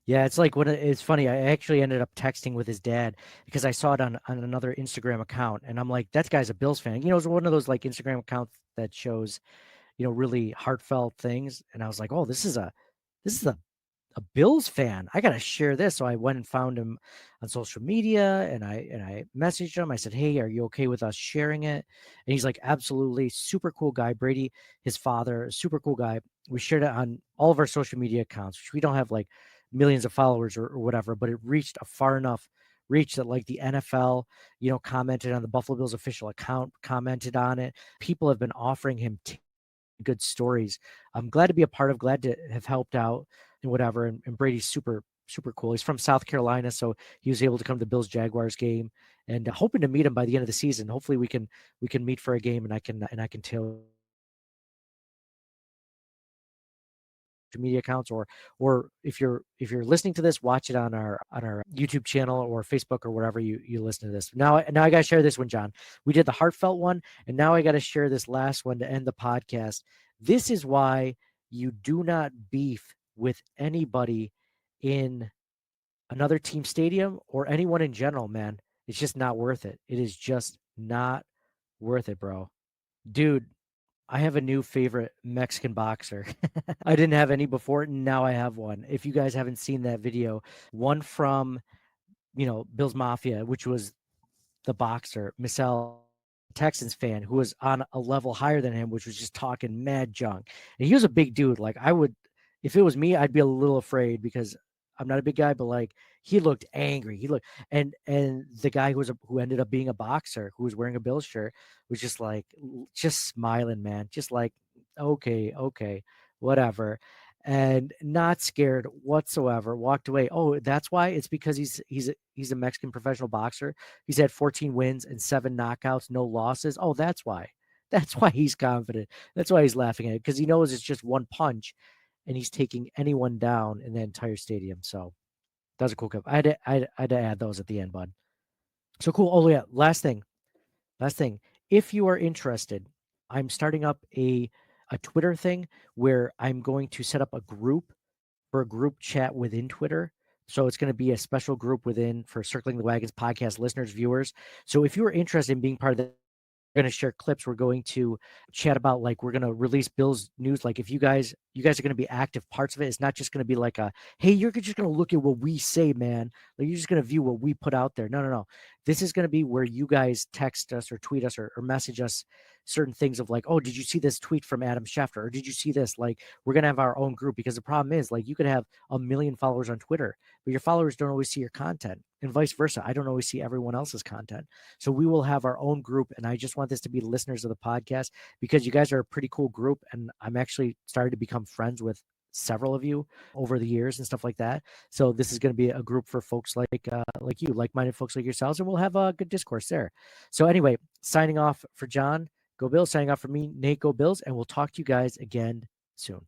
Yeah, it's like it's funny. I actually ended up texting with his dad because I saw it on another Instagram account, and I'm like, that guy's a Bills fan. It's one of those like Instagram accounts that shows, really heartfelt things. And I was like, oh, this is a Bills fan. I gotta share this. So I went and found him on social media, and I messaged him. I said, hey, are you okay with us sharing it? And he's like, absolutely. Super cool guy. Brady, his father, super cool guy. We shared it on all of our social media accounts, which we don't have like millions of followers or whatever, but it reached a far enough reach that like the NFL, commented on the Buffalo Bills official account, commented on it. People have been offering him good stories. I'm glad to be a part of, glad to have helped out and whatever. And Brady's super, super cool. He's from South Carolina, so he was able to come to the Bills Jaguars game, and hoping to meet him by the end of the season. Hopefully we can meet for a game, and I can tell media accounts, or if you're listening to this, watch it on our YouTube channel or Facebook or wherever you listen to this. Now I got to share this one, John. We did the heartfelt one, and now I got to share this last one to end the podcast. This is why you do not beef with anybody in another team stadium or anyone in general, man. It's just not worth it. It is just not worth it, bro. Dude, I have a new favorite Mexican boxer. I didn't have any before. Now I have one. If you guys haven't seen that video, one from, Bill's Mafia, which was the boxer, Michelle, Texans fan, who was on a level higher than him, which was just talking mad junk. And he was a big dude. Like if it was me, I'd be a little afraid because I'm not a big guy, but like he looked angry. He looked, and the guy who ended up being a boxer, who was wearing a Bills shirt, was just smiling, man. Just like, okay, whatever. and not scared whatsoever. Walked away. Oh, that's why? It's because he's a Mexican professional boxer. He's had 14 wins and 7 knockouts, no losses. Oh, that's why. That's why he's confident. That's why he's laughing at it, because he knows it's just one punch, and he's taking anyone down in the entire stadium. So that was a cool clip. I had to add those at the end, bud. So cool. Oh yeah, last thing. If you are interested, I'm starting up a Twitter thing where I'm going to set up a group for a group chat within Twitter. So it's going to be a special group within for Circling the Wagons podcast listeners, viewers. So if you are interested in being part of that, we're going to share clips. We're going to chat about, like, we're going to release Bill's news. Like, if you guys are going to be active parts of it. It's not just going to be like a, hey, you're just going to look at what we say, man. Like, you're just going to view what we put out there. No. This is going to be where you guys text us or tweet us or message us certain things of like, oh, did you see this tweet from Adam Schefter? Or did you see this? Like, we're going to have our own group, because the problem is, like, you could have 1 million followers on Twitter, but your followers don't always see your content, and vice versa. I don't always see everyone else's content. So we will have our own group, and I just want this to be listeners of the podcast, because you guys are a pretty cool group, and I'm actually starting to become friends with several of you over the years and stuff like that. So this is going to be a group for folks like you, like-minded folks like yourselves, and we'll have a good discourse there. So anyway, signing off for John, go Bills. Signing off for me, Nate, go Bills, and we'll talk to you guys again soon.